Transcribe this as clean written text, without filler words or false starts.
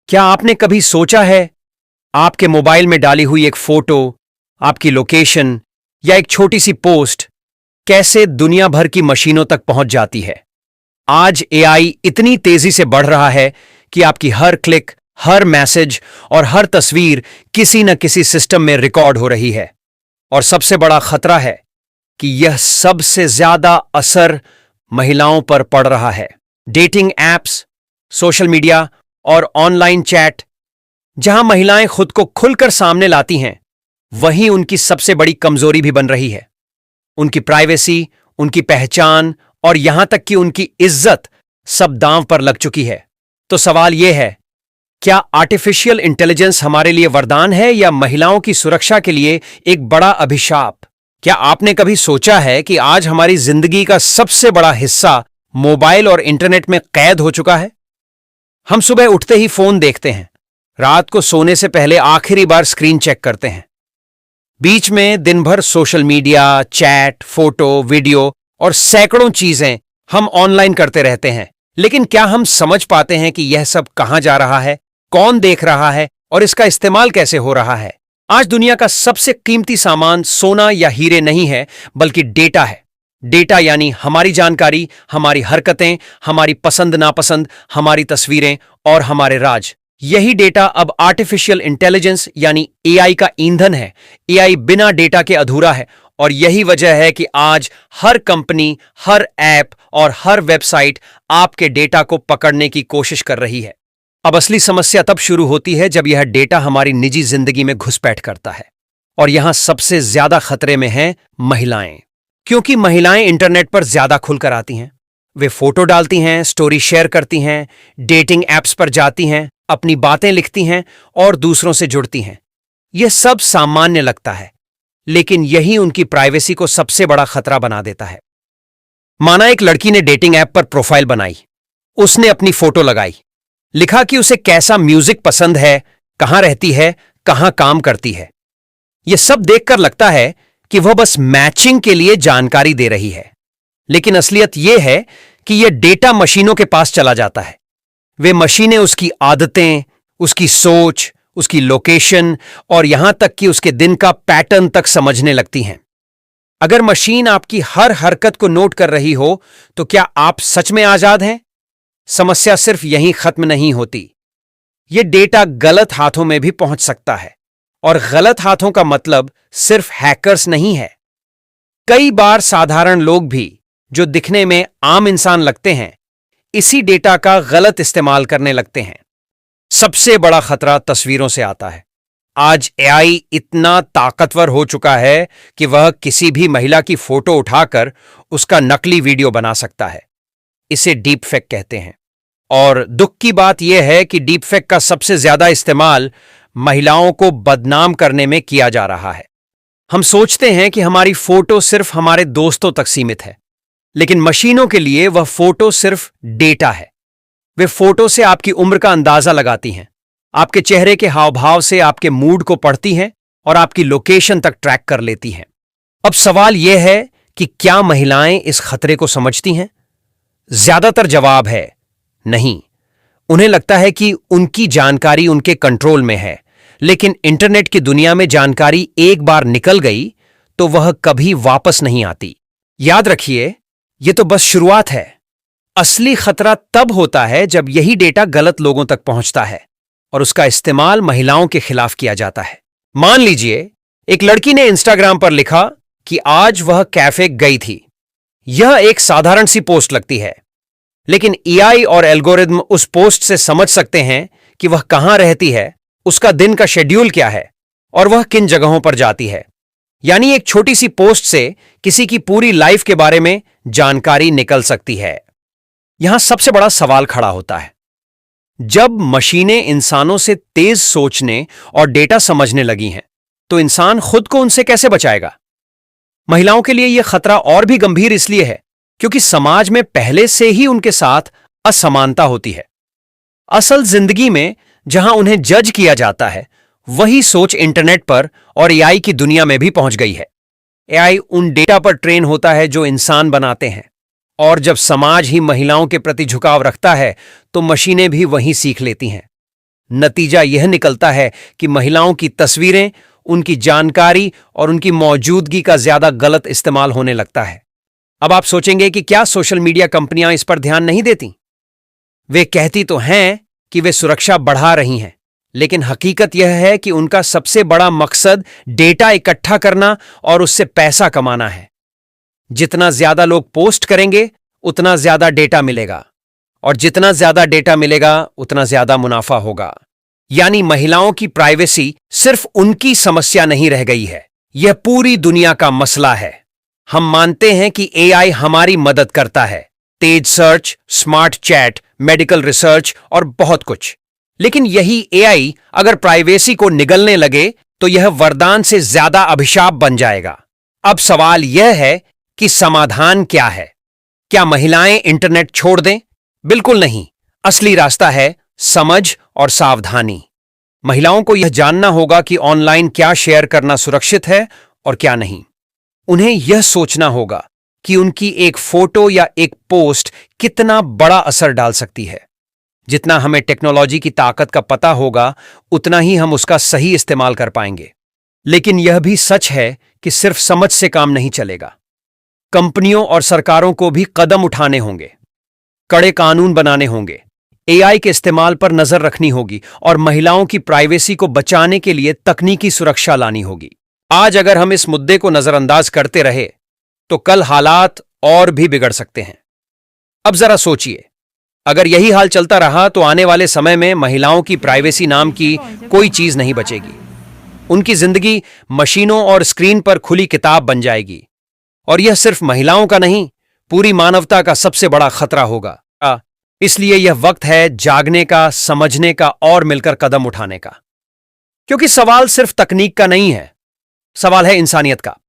क्या आपने कभी सोचा है आपके मोबाइल में डाली हुई एक फोटो, आपकी लोकेशन या एक छोटी सी पोस्ट कैसे दुनिया भर की मशीनों तक पहुंच जाती है? आज एआई इतनी तेजी से बढ़ रहा है कि आपकी हर क्लिक, हर मैसेज और हर तस्वीर किसी न किसी सिस्टम में रिकॉर्ड हो रही है। और सबसे बड़ा खतरा है कि यह सबसे ज्यादा असर महिलाओं पर पड़ रहा है। डेटिंग एप्स, सोशल मीडिया और ऑनलाइन चैट, जहां महिलाएं खुद को खुलकर सामने लाती हैं, वहीं उनकी सबसे बड़ी कमजोरी भी बन रही है। उनकी प्राइवेसी, उनकी पहचान और यहां तक कि उनकी इज्जत सब दांव पर लग चुकी है। तो सवाल यह है, क्या आर्टिफिशियल इंटेलिजेंस हमारे लिए वरदान है या महिलाओं की सुरक्षा के लिए एक बड़ा अभिशाप? क्या आपने कभी सोचा है कि आज हमारी जिंदगी का सबसे बड़ा हिस्सा मोबाइल और इंटरनेट में कैद हो चुका है? हम सुबह उठते ही फोन देखते हैं, रात को सोने से पहले आखिरी बार स्क्रीन चेक करते हैं। बीच में दिन भर social media, chat, photo, video और सैकड़ों चीजें हम ऑनलाइन करते रहते हैं। लेकिन क्या हम समझ पाते हैं कि यह सब कहां जा रहा है, कौन देख रहा है और इसका इस्तेमाल कैसे हो रहा है? आज दुनिया का सबसे कीमती सामान सोना या हीरे नहीं है, बल्कि डेटा है। डेटा यानी हमारी जानकारी, हमारी हरकतें, हमारी पसंद नापसंद, हमारी तस्वीरें और हमारे राज। यही डेटा अब आर्टिफिशियल इंटेलिजेंस यानी एआई का ईंधन है। एआई बिना डेटा के अधूरा है और यही वजह है कि आज हर कंपनी, हर ऐप और हर वेबसाइट आपके डेटा को पकड़ने की कोशिश कर रही है। अब असली समस्या तब शुरू होती है जब यह डेटा हमारी निजी जिंदगी में घुसपैठ करता है। और यहां सबसे ज्यादा खतरे में हैं महिलाएं, क्योंकि महिलाएं इंटरनेट पर ज्यादा खुलकर आती हैं। वे फोटो डालती हैं, स्टोरी शेयर करती हैं, डेटिंग एप्स पर जाती हैं, अपनी बातें लिखती हैं और दूसरों से जुड़ती हैं। यह सब सामान्य लगता है, लेकिन यही उनकी प्राइवेसी को सबसे बड़ा खतरा बना देता है। माना एक लड़की ने डेटिंग ऐप पर प्रोफाइल बनाई, उसने अपनी फोटो लगाई, लिखा कि उसे कैसा म्यूजिक पसंद है, कहां रहती है, कहां काम करती है। यह सब देखकर लगता है कि वह बस मैचिंग के लिए जानकारी दे रही है, लेकिन असलियत यह है कि यह डेटा मशीनों के पास चला जाता है। वे मशीनें उसकी आदतें, उसकी सोच, उसकी लोकेशन और यहां तक कि उसके दिन का पैटर्न तक समझने लगती हैं। अगर मशीन आपकी हर हरकत को नोट कर रही हो, तो क्या आप सच में आजाद हैं? समस्या सिर्फ यहीं खत्म नहीं होती। यह डेटा गलत हाथों में भी पहुंच सकता है, और गलत हाथों का मतलब सिर्फ हैकर्स नहीं है। कई बार साधारण लोग भी, जो दिखने में आम इंसान लगते हैं, इसी डेटा का गलत इस्तेमाल करने लगते हैं। सबसे बड़ा खतरा तस्वीरों से आता है। आज एआई इतना ताकतवर हो चुका है कि वह किसी भी महिला की फोटो उठाकर उसका नकली वीडियो बना सकता है। इसे डीप फेक कहते हैं। और दुख की बात यह है कि डीप फेक का सबसे ज्यादा इस्तेमाल महिलाओं को बदनाम करने में किया जा रहा है। हम सोचते हैं कि हमारी फोटो सिर्फ हमारे दोस्तों तक सीमित है, लेकिन मशीनों के लिए वह फोटो सिर्फ डेटा है। वे फोटो से आपकी उम्र का अंदाजा लगाती हैं, आपके चेहरे के हाव भाव से आपके मूड को पढ़ती हैं और आपकी लोकेशन तक ट्रैक कर लेती हैं। अब सवाल यह है कि क्या महिलाएं इस खतरे को समझती हैं? ज्यादातर जवाब है नहीं। उन्हें लगता है कि उनकी जानकारी उनके कंट्रोल में है, लेकिन इंटरनेट की दुनिया में जानकारी एक बार निकल गई तो वह कभी वापस नहीं आती। याद रखिए, यह तो बस शुरुआत है। असली खतरा तब होता है जब यही डेटा गलत लोगों तक पहुंचता है और उसका इस्तेमाल महिलाओं के खिलाफ किया जाता है। मान लीजिए एक लड़की ने इंस्टाग्राम पर लिखा कि आज वह कैफे गई थी। यह एक साधारण सी पोस्ट लगती है, लेकिन एआई और एल्गोरिदम उस पोस्ट से समझ सकते हैं कि वह कहां रहती है, उसका दिन का शेड्यूल क्या है और वह किन जगहों पर जाती है। यानी एक छोटी सी पोस्ट से किसी की पूरी लाइफ के बारे में जानकारी निकल सकती है। यहां सबसे बड़ा सवाल खड़ा होता है, जब मशीनें इंसानों से तेज सोचने और डेटा समझने लगी हैं, तो इंसान खुद को उनसे कैसे बचाएगा? महिलाओं के लिए यह खतरा और भी गंभीर इसलिए है क्योंकि समाज में पहले से ही उनके साथ असमानता होती है। असल जिंदगी में जहां उन्हें जज किया जाता है, वही सोच इंटरनेट पर और एआई की दुनिया में भी पहुंच गई है। एआई उन डेटा पर ट्रेन होता है जो इंसान बनाते हैं, और जब समाज ही महिलाओं के प्रति झुकाव रखता है, तो मशीनें भी वही सीख लेती हैं। नतीजा यह निकलता है कि महिलाओं की तस्वीरें, उनकी जानकारी और उनकी मौजूदगी का ज्यादा गलत इस्तेमाल होने लगता है। अब आप सोचेंगे कि क्या सोशल मीडिया कंपनियां इस पर ध्यान नहीं देती? वे कहती तो हैं कि वे सुरक्षा बढ़ा रही हैं, लेकिन हकीकत यह है कि उनका सबसे बड़ा मकसद डेटा इकट्ठा करना और उससे पैसा कमाना है। जितना ज्यादा लोग पोस्ट करेंगे, उतना ज्यादा डेटा मिलेगा, और जितना ज्यादा डेटा मिलेगा, उतना ज्यादा मुनाफा होगा। यानी महिलाओं की प्राइवेसी सिर्फ उनकी समस्या नहीं रह गई है, यह पूरी दुनिया का मसला है। हम मानते हैं कि एआई हमारी मदद करता है, तेज search, smart chat, medical research और बहुत कुछ। लेकिन यही एआई अगर प्राइवेसी को निगलने लगे तो यह वरदान से ज्यादा अभिशाप बन जाएगा। अब सवाल यह है कि समाधान क्या है? क्या महिलाएं इंटरनेट छोड़ दें? बिल्कुल नहीं। असली रास्ता है समझ और सावधानी। महिलाओं को यह जानना होगा कि ऑनलाइन क्या शेयर करना सुरक्षित है और क्या नहीं। उन्हें यह सोचना होगा कि उनकी एक फोटो या एक पोस्ट कितना बड़ा असर डाल सकती है। जितना हमें टेक्नोलॉजी की ताकत का पता होगा, उतना ही हम उसका सही इस्तेमाल कर पाएंगे। लेकिन यह भी सच है कि सिर्फ समझ से काम नहीं चलेगा। कंपनियों और सरकारों को भी कदम उठाने होंगे, कड़े कानून बनाने होंगे, एआई के इस्तेमाल पर नजर रखनी होगी और महिलाओं की प्राइवेसी को बचाने के लिए तकनीकी सुरक्षा लानी होगी। आज अगर हम इस मुद्दे को नजरअंदाज करते रहे तो कल हालात और भी बिगड़ सकते हैं। अब जरा सोचिए, अगर यही हाल चलता रहा तो आने वाले समय में महिलाओं की प्राइवेसी नाम की कोई चीज नहीं बचेगी। उनकी जिंदगी मशीनों और स्क्रीन पर खुली किताब बन जाएगी, और यह सिर्फ महिलाओं का नहीं, पूरी मानवता का सबसे बड़ा खतरा होगा। इसलिए यह वक्त है जागने का, समझने का और मिलकर कदम उठाने का। क्योंकि सवाल सिर्फ तकनीक का नहीं है, सवाल है इंसानियत का।